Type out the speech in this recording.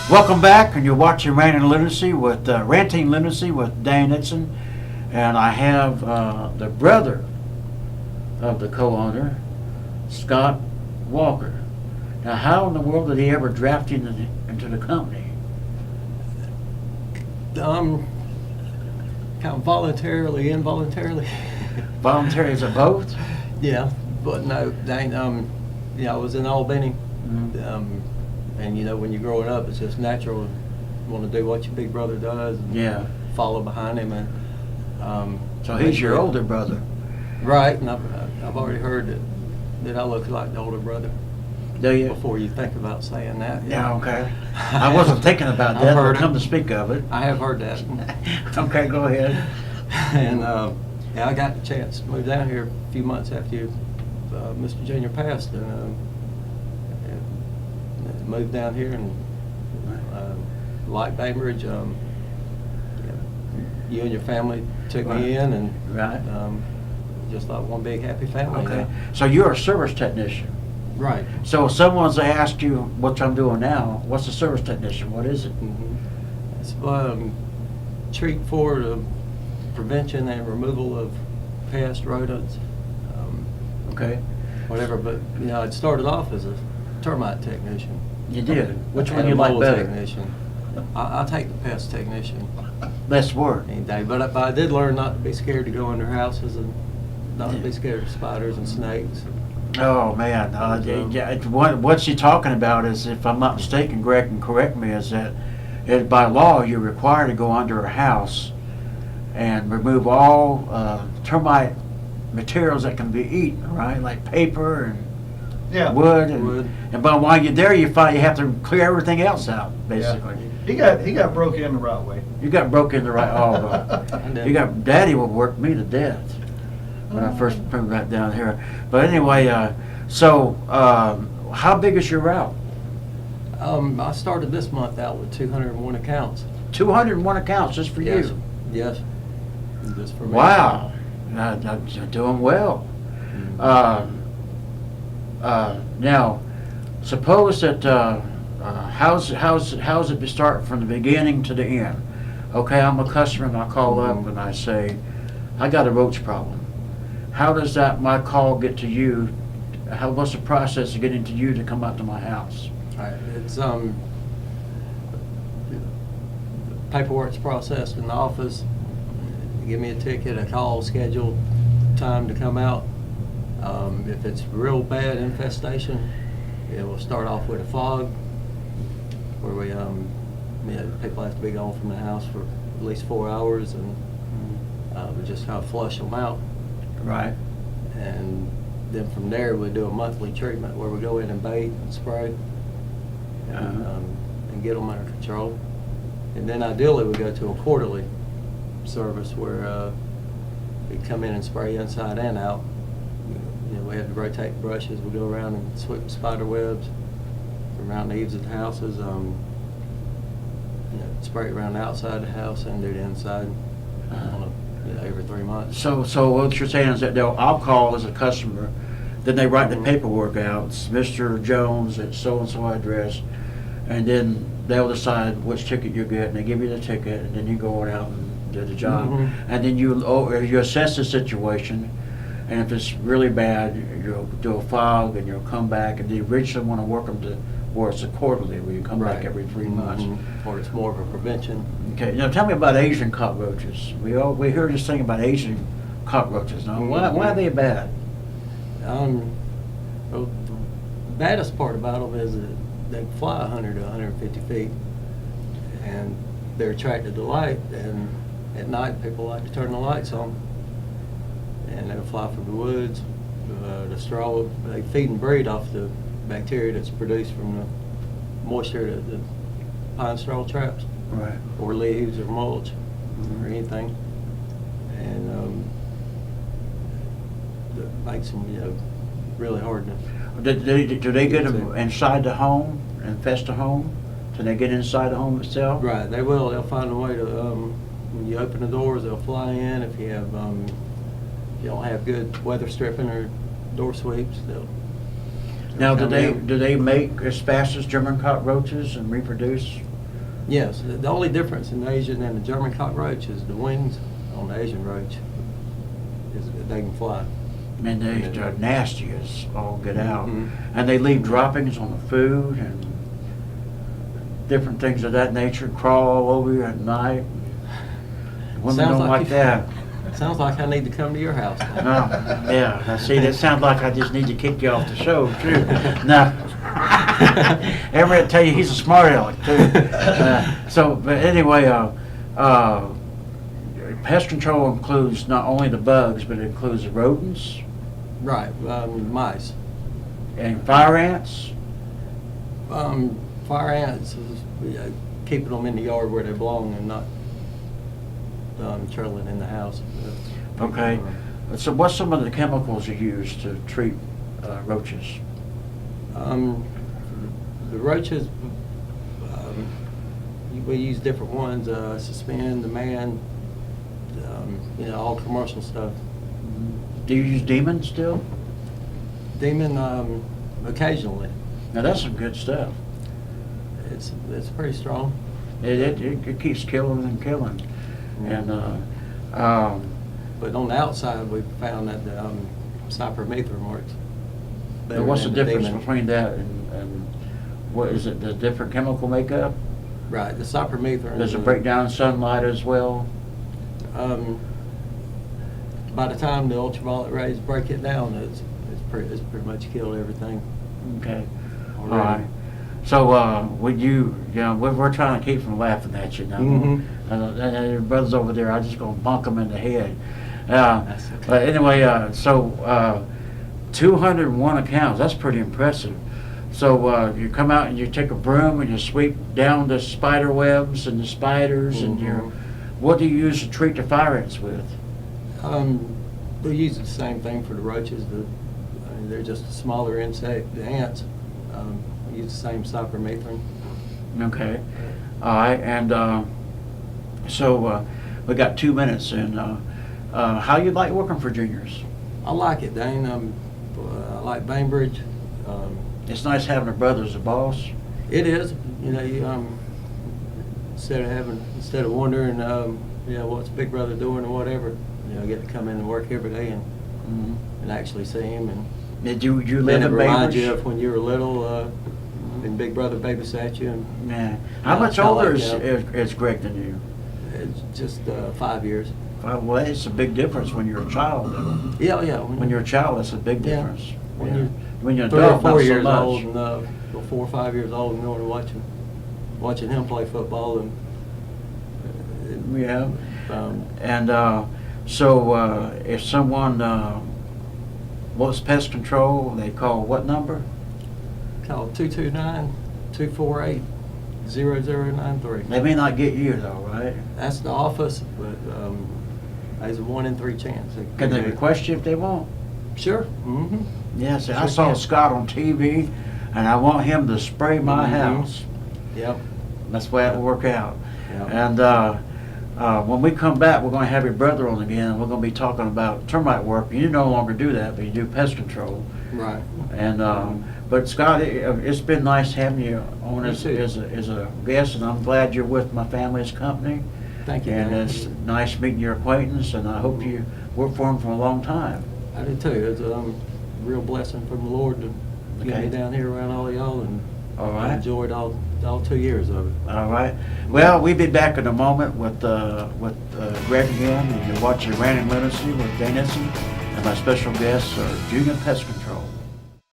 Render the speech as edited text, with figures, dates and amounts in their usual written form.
Welcome back, and you're watching Ranting Lunacy with Dan Itson, and I have the brother of the co-owner, Scott Walker. Now, how in the world did he ever draft you into the company? Kind of voluntarily, involuntarily. Voluntary, is it both? Yeah, but no, dang, I was in Albany, and when you're growing up, it's just natural to want to do what your big brother does. And follow behind him, and so he's your older brother, right? And I've already heard that I look like the older brother. Do you? Before you think about saying that. Yeah, okay. I wasn't thinking about that, but come to speak of it. I have heard that. Okay, go ahead. And I got the chance to move down here a few months after Mr. Junior passed, and moved down here and like Bainbridge. You and your family took me in, and just like one big happy family. Okay. So you're a service technician. Right. So if someone's asked you what I'm doing now, what's a service technician? What is it? It's treat for the prevention and removal of pest, rodents, okay. whatever. But I'd started off as a termite technician. You did. Which one and you a like mold better? Technician. I take the pest technician Less work. any day. But I did learn not to be scared to go under houses and not to be scared of spiders and snakes. Oh man, what you're talking about is, if I'm not mistaken, Greg can correct me, is that by law you're required to go under a house and remove all termite materials that can be eaten, right? Like paper and wood, and but while you're there, you have to clear everything else out, basically. Yeah. He got broke in the right way. You got broke in the right. Daddy would work me to death when I first moved right down here. But anyway, so how big is your route? I started this month out with 201 accounts. 201 accounts just for you? Yes. Just for me. Wow. You're doing well. Now, suppose that how's it start from the beginning to the end? Okay, I'm a customer and I call up and I say, I got a roach problem. How does my call get to you? What's the process of getting to you to come out to my house? Right. It's paperwork's processed in the office. Give me a ticket, a call, schedule time to come out. If it's real bad infestation, it will start off with a fog, where we people have to be gone from the house for at least 4 hours, and we just kind of flush them out. Right. And then from there we do a monthly treatment where we go in and bait and spray and get them under control. And then ideally we go to a quarterly service where we come in and spray inside and out. We have to rotate brushes. We go around and sweep spider webs around the eaves of the houses. Spray it around the outside of the house and do the inside every 3 months. So what you're saying is that I'll call as a customer, then they write the paperwork out. It's Mr. Jones at so-and-so address, and then they'll decide which ticket you get, and they give you the ticket, and then you go out and do the job. And then you assess the situation, and if it's really bad, you'll do a fog, and you'll come back, and you originally want to work them to where it's a quarterly, where you come back every 3 months. Or it's more of a prevention. Okay, now tell me about Asian cockroaches. We hear this thing about Asian cockroaches. Now, why are they bad? Well, the baddest part about them is that they fly 100 to 150 feet, and they're attracted to light, and at night people like to turn the lights on, and they'll fly from the woods, the straw. They feed and breed off the bacteria that's produced from the moisture that the pine straw traps, Right. or leaves or mulch or anything, and that makes them really hard to. Do they get them inside the home, infest the home? Do they get inside the home itself? Right, they will. They'll find a way to. When you open the doors, they'll fly in. If you have, if you don't have good weather stripping or door sweeps, they'll. Now, do they make as fast as German cockroaches and reproduce Yes, the only difference in the Asian and the German cockroach is the wings on the Asian roach is that they can fly. And they're nasty as all get out. Mhm. And they leave droppings on the food and different things of that nature, crawl all over you at night. Women Sounds don't like you- that. Sounds like I need to come to your house. No, yeah, now see, that sounds like I just need to kick you off the show, too. No. Everett tell you he's a smart aleck, too. But anyway, pest control includes not only the bugs, but it includes the rodents Right, mice. and fire ants. Fire ants is keeping them in the yard where they belong and not trailing in the house. Okay, so what's some of the chemicals you use to treat roaches? The roaches, we use different ones, suspend, the man, all commercial stuff. Do you use demon still? Demon, occasionally. Now that's some good stuff. It's pretty strong. It keeps killing and killing. And But on the outside, we found that the cypermethrin works better what's the than difference demon. between that and what is it, the different chemical makeup? Right, the cypermethrin. Does it break down in sunlight as well? By the time the ultraviolet rays break it down, it's pretty much killed everything. Okay, all already. right. So, would we're trying to keep from laughing at you now. Mhm. And your brothers over there, I'm just gonna bunk them in the head. That's okay. But anyway, 201 accounts, that's pretty impressive. So, you come out and you take a broom and you sweep down the spider webs and the spiders and Mhm. what do you use to treat the fire ants with? We use the same thing for the roaches. They're just a smaller insect. The ants, we use the same cypermethrin. Okay, all right, and we got 2 minutes, and how you like working for juniors? I like it, Dane. I like Bainbridge. It's nice having a brother as a boss. It is, instead of wondering, what's Big Brother doing or whatever, I get to come in and work every day and actually see him. And Did you live then it in reminds you Bainbridge? of when you were little, and Big Brother babysat you. And Yeah. How much I older like is Greg than you? it's just 5 years. Well, it's a big difference when you're a child, though. Yeah. When you're a child, it's a big Yeah. difference. When Yeah. you're When you're an 3 or adult, 4 not so years much. old, and 4 or 5 years old, and going to watching him play football, and Yeah. And if someone wants pest control, they call what number? call 229-248-0093. They may not get you though, right? That's the office, but there's a 1 in 3 chance. Can they request you if they want? Sure. Mm-hmm. Yes, I Sure saw can. Scott on TV, and I want him to spray my Mhm. house. Yep. That's the way it'll work out. Yep. And when we come back, we're going to have your brother on again, and we're going to be talking about termite work. You no longer do that, but you do pest control. Right. And but Scott, it's been nice having you on You as too. a guest, and I'm glad you're with my family's company. Thank you. And Dan. it's nice meeting your acquaintance, and I hope you work for him for a long time. I do too. It's a real blessing from the Lord to get Okay. me down here around all of y'all, and All I right. enjoyed all 2 years of it. All right. Well, we'll be back in a moment with Greg again, and you're watching Random Literacy with Dane Essen and my special guest, Junior Pest Control.